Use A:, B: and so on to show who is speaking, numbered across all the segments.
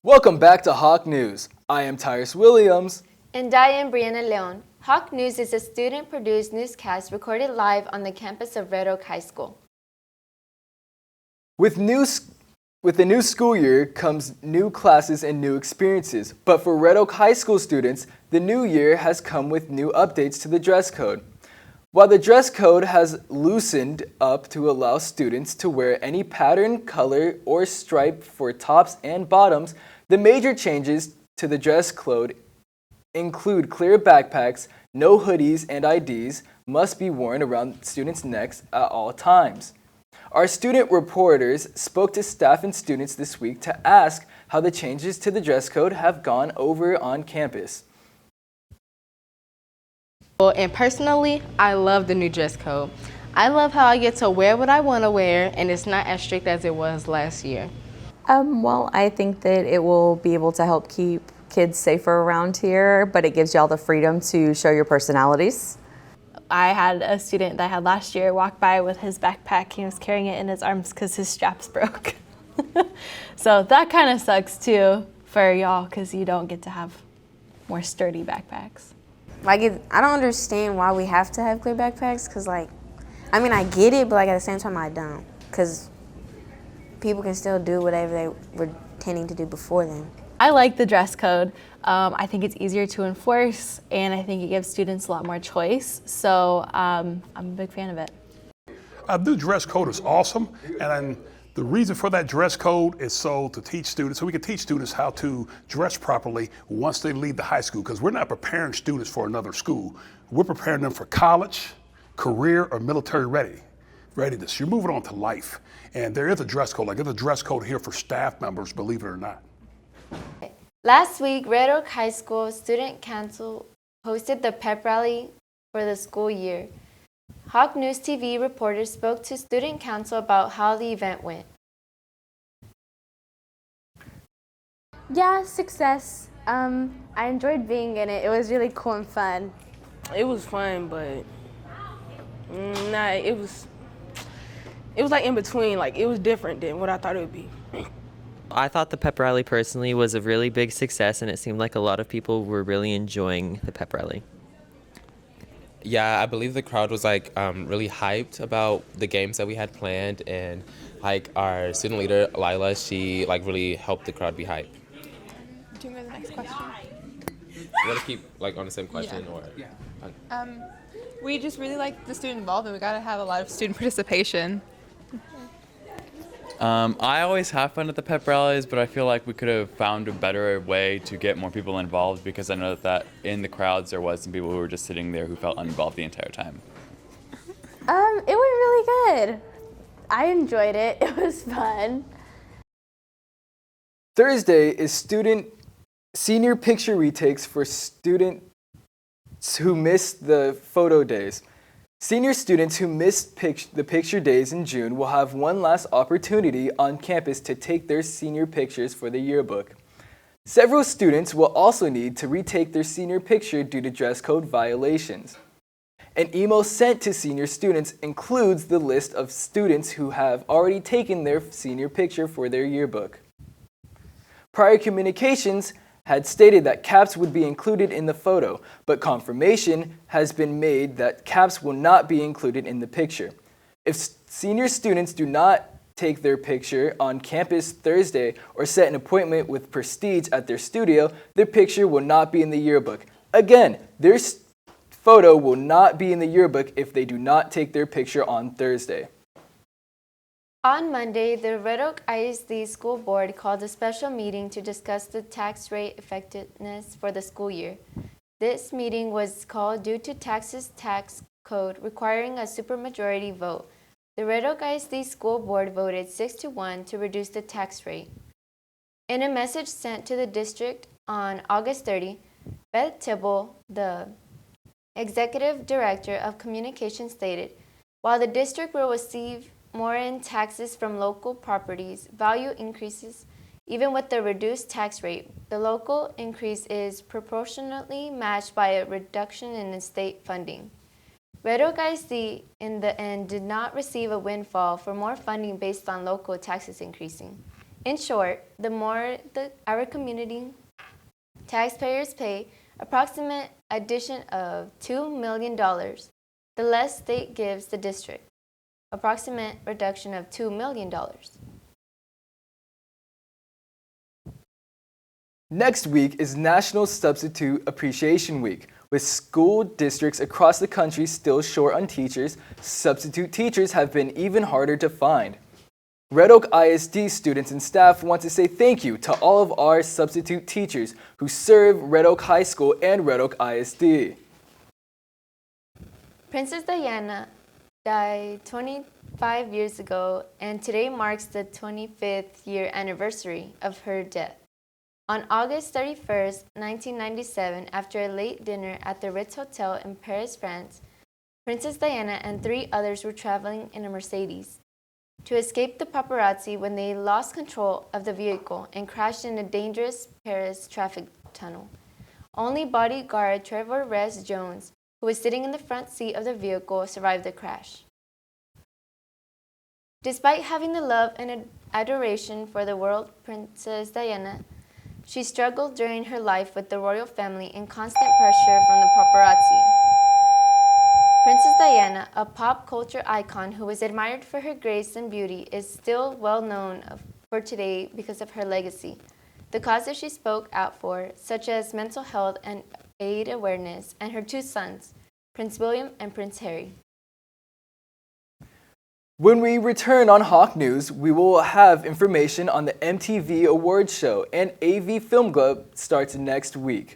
A: Welcome back to Hawk News. I am Tyrus Williams.
B: And I am Brianna Leon. Hawk News is a student-produced newscast recorded live on the campus of Red Oak High School.
A: With the new school year comes new classes and new experiences. But for Red Oak High School students, the new year has come with new updates to the dress code. While the dress code has loosened up to allow students to wear any pattern, color, or stripe for tops and bottoms, the major changes to the dress code include clear backpacks, no hoodies, and IDs must be worn around students' necks at all times. Our student reporters spoke to staff and students this week to ask how the changes to the dress code have gone over on campus.
C: And personally, I love the new dress code. I love how I get to wear what I want to wear, and it's not as strict as it was last year.
D: Well, I think that it will be able to help keep kids safer around here, but it gives y'all the freedom to show your personalities.
E: I had a student that I had last year walk by with his backpack. He was carrying it in his arms because his straps broke. So that kind of sucks too for y'all because you don't get to have more sturdy backpacks.
F: I don't understand why we have to have clear backpacks because, I get it, but, at the same time, I don't. Because people can still do whatever they were tending to do before then.
E: I like the dress code. I think it's easier to enforce, and I think it gives students a lot more choice. So I'm a big fan of it.
G: The new dress code is awesome, and the reason for that dress code is so we can teach students how to dress properly once they leave the high school, because we're not preparing students for another school. We're preparing them for college, career, or military readiness. You're moving on to life, and there is a dress code. There's a dress code here for staff members, believe it or not.
B: Last week, Red Oak High School Student Council hosted the pep rally for the school year. Hawk News TV reporters spoke to Student Council about how the event went.
H: Yeah, success. I enjoyed being in it. It was really cool and fun.
C: It was fun, but it was in between. It was different than what I thought it would be.
I: I thought the pep rally personally was a really big success, and it seemed like a lot of people were really enjoying the pep rally.
J: Yeah, I believe the crowd was really hyped about the games that we had planned, and our student leader Lila, she really helped the crowd be hyped.
K: Do you go to the next question?
J: You want to keep on the same question or?
K: Yeah. We just really like the student involvement. We got to have a lot of student participation.
L: I always have fun at the pep rallies, but I feel like we could have found a better way to get more people involved, because I know that in the crowds there was some people who were just sitting there who felt uninvolved the entire time.
H: It went really good. I enjoyed it. It was fun.
A: Thursday is senior picture retakes for students who missed the photo days. Senior students who missed the picture days in June will have one last opportunity on campus to take their senior pictures for the yearbook. Several students will also need to retake their senior picture due to dress code violations. An email sent to senior students includes the list of students who have already taken their senior picture for their yearbook. Prior communications had stated that caps would be included in the photo, but confirmation has been made that caps will not be included in the picture. If senior students do not take their picture on campus Thursday or set an appointment with Prestige at their studio, their picture will not be in the yearbook. Again, their photo will not be in the yearbook if they do not take their picture on Thursday.
B: On Monday, the Red Oak ISD School Board called a special meeting to discuss the tax rate effectiveness for the school year. This meeting was called due to Texas tax code requiring a supermajority vote. The Red Oak ISD School Board voted 6-1 to reduce the tax rate. In a message sent to the district on August 30, Beth Tibble, the executive director of communications, stated, "While the district will receive more in taxes from local properties value increases, even with the reduced tax rate, the local increase is proportionately matched by a reduction in state funding. Red Oak ISD, in the end, did not receive a windfall for more funding based on local taxes increasing. In short, the more our community taxpayers pay, approximate addition of $2 million, the less state gives the district, approximate reduction of $2 million.
A: Next week is National Substitute Appreciation Week. With school districts across the country still short on teachers, substitute teachers have been even harder to find. Red Oak ISD students and staff want to say thank you to all of our substitute teachers who serve Red Oak High School and Red Oak ISD.
B: Princess Diana died 25 years ago, and today marks the 25th year anniversary of her death. On August 31st, 1997, after a late dinner at the Ritz Hotel in Paris, France, Princess Diana and 3 others were traveling in a Mercedes to escape the paparazzi when they lost control of the vehicle and crashed in a dangerous Paris traffic tunnel. Only bodyguard Trevor Rez Jones, who was sitting in the front seat of the vehicle, survived the crash. Despite having the love and adoration for the world, Princess Diana, she struggled during her life with the royal family and constant pressure from the paparazzi. Princess Diana, a pop culture icon who was admired for her grace and beauty, is still well known for today because of her legacy. The causes she spoke out for, such as mental health and AIDS awareness, and her 2 sons, Prince William and Prince Harry.
A: When we return on Hawk News, we will have information on the MTV Awards show, and AV Film Club starts next week.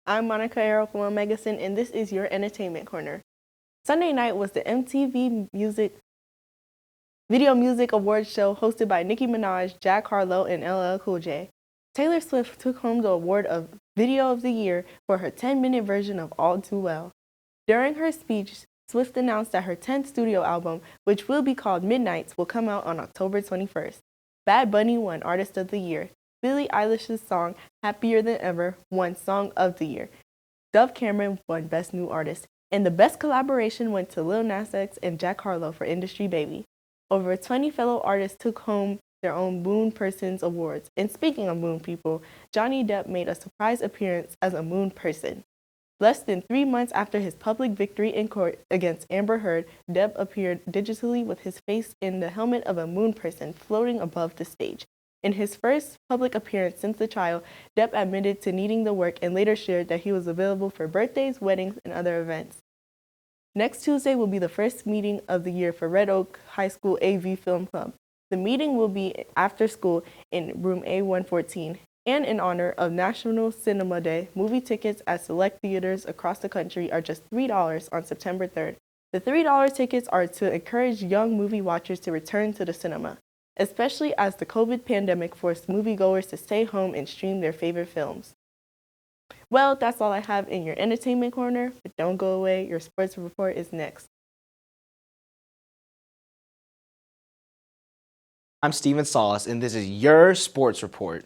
M: I'm Monica Arrow from Omegason, and this is your Entertainment Corner. Sunday night was the MTV Video Music Awards show hosted by Nicki Minaj, Jack Harlow, and LL Cool J. Taylor Swift took home the award of Video of the Year for her 10-minute version of All Too Well. During her speech, Swift announced that her 10th studio album, which will be called Midnights, will come out on October 21st. Bad Bunny won Artist of the Year. Billie Eilish's song Happier Than Ever won Song of the Year. Dove Cameron won Best New Artist. And the best collaboration went to Lil Nas X and Jack Harlow for Industry Baby. Over 20 fellow artists took home their own Moon Persons Awards. And speaking of Moon people, Johnny Depp made a surprise appearance as a Moon Person. Less than 3 months after his public victory in court against Amber Heard, Depp appeared digitally with his face in the helmet of a moon person floating above the stage. In his first public appearance since the trial, Depp admitted to needing the work and later shared that he was available for birthdays, weddings, and other events. Next Tuesday will be the first meeting of the year for Red Oak High School AV Film Club. The meeting will be after school in room A114. And in honor of National Cinema Day, movie tickets at select theaters across the country are just $3 on September 3rd. The $3 tickets are to encourage young movie watchers to return to the cinema, especially as the COVID pandemic forced moviegoers to stay home and stream their favorite films. Well, that's all I have in your Entertainment Corner, but don't go away, your sports report is next.
N: I'm Steven Salas, and this is your sports report.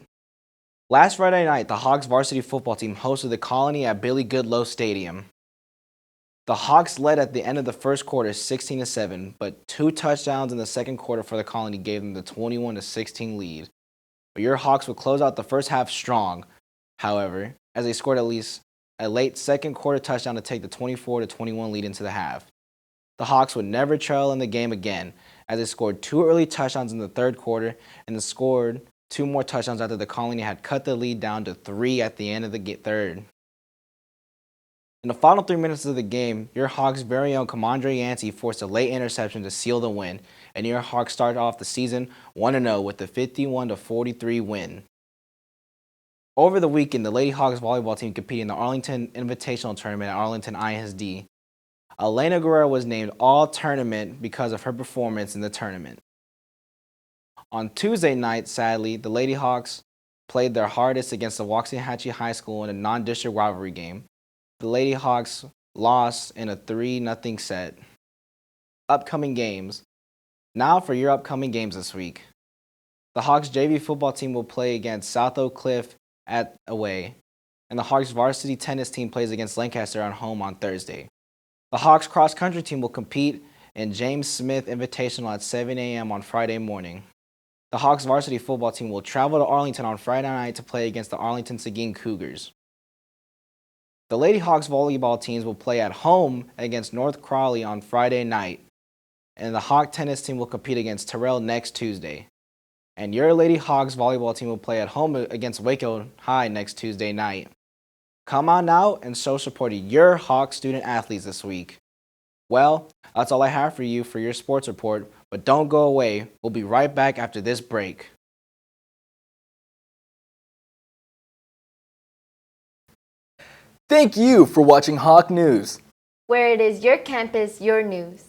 N: Last Friday night, the Hawks varsity football team hosted the Colony at Billy Goodloe Stadium. The Hawks led at the end of the first quarter 16-7, but 2 touchdowns in the second quarter for the Colony gave them the 21-16 lead. But your Hawks would close out the first half strong, however, as they scored at least a late second quarter touchdown to take the 24-21 lead into the half. The Hawks would never trail in the game again, as they scored 2 early touchdowns in the third quarter and then scored 2 more touchdowns after the Colony had cut the lead down to 3 at the end of the third. In the final 3 minutes of the game, your Hawks' very own Commandre Yancey forced a late interception to seal the win, and your Hawks started off the season 1-0 with a 51-43 win. Over the weekend, the Lady Hawks volleyball team competed in the Arlington Invitational Tournament at Arlington ISD. Elena Guerrero was named All-Tournament because of her performance in the tournament. On Tuesday night, sadly, the Lady Hawks played their hardest against the Waxahachie High School in a non-district rivalry game. The Lady Hawks lost in a 3-0 set. Upcoming games. Now for your upcoming games this week. The Hawks JV football team will play against South Oak Cliff at away, and the Hawks varsity tennis team plays against Lancaster at home on Thursday. The Hawks cross-country team will compete and James Smith Invitational at 7 a.m. on Friday morning. The Hawks varsity football team will travel to Arlington on Friday night to play against the Arlington Seguin Cougars. The Lady Hawks volleyball teams will play at home against North Crawley on Friday night, and the Hawk tennis team will compete against Terrell next Tuesday. And your Lady Hawks volleyball team will play at home against Waco High next Tuesday night. Come on out and show support to your Hawk student athletes this week. Well, that's all I have for you for your sports report, but don't go away. We'll be right back after this break.
A: Thank you for watching Hawk News.
B: Where it is your campus, your news.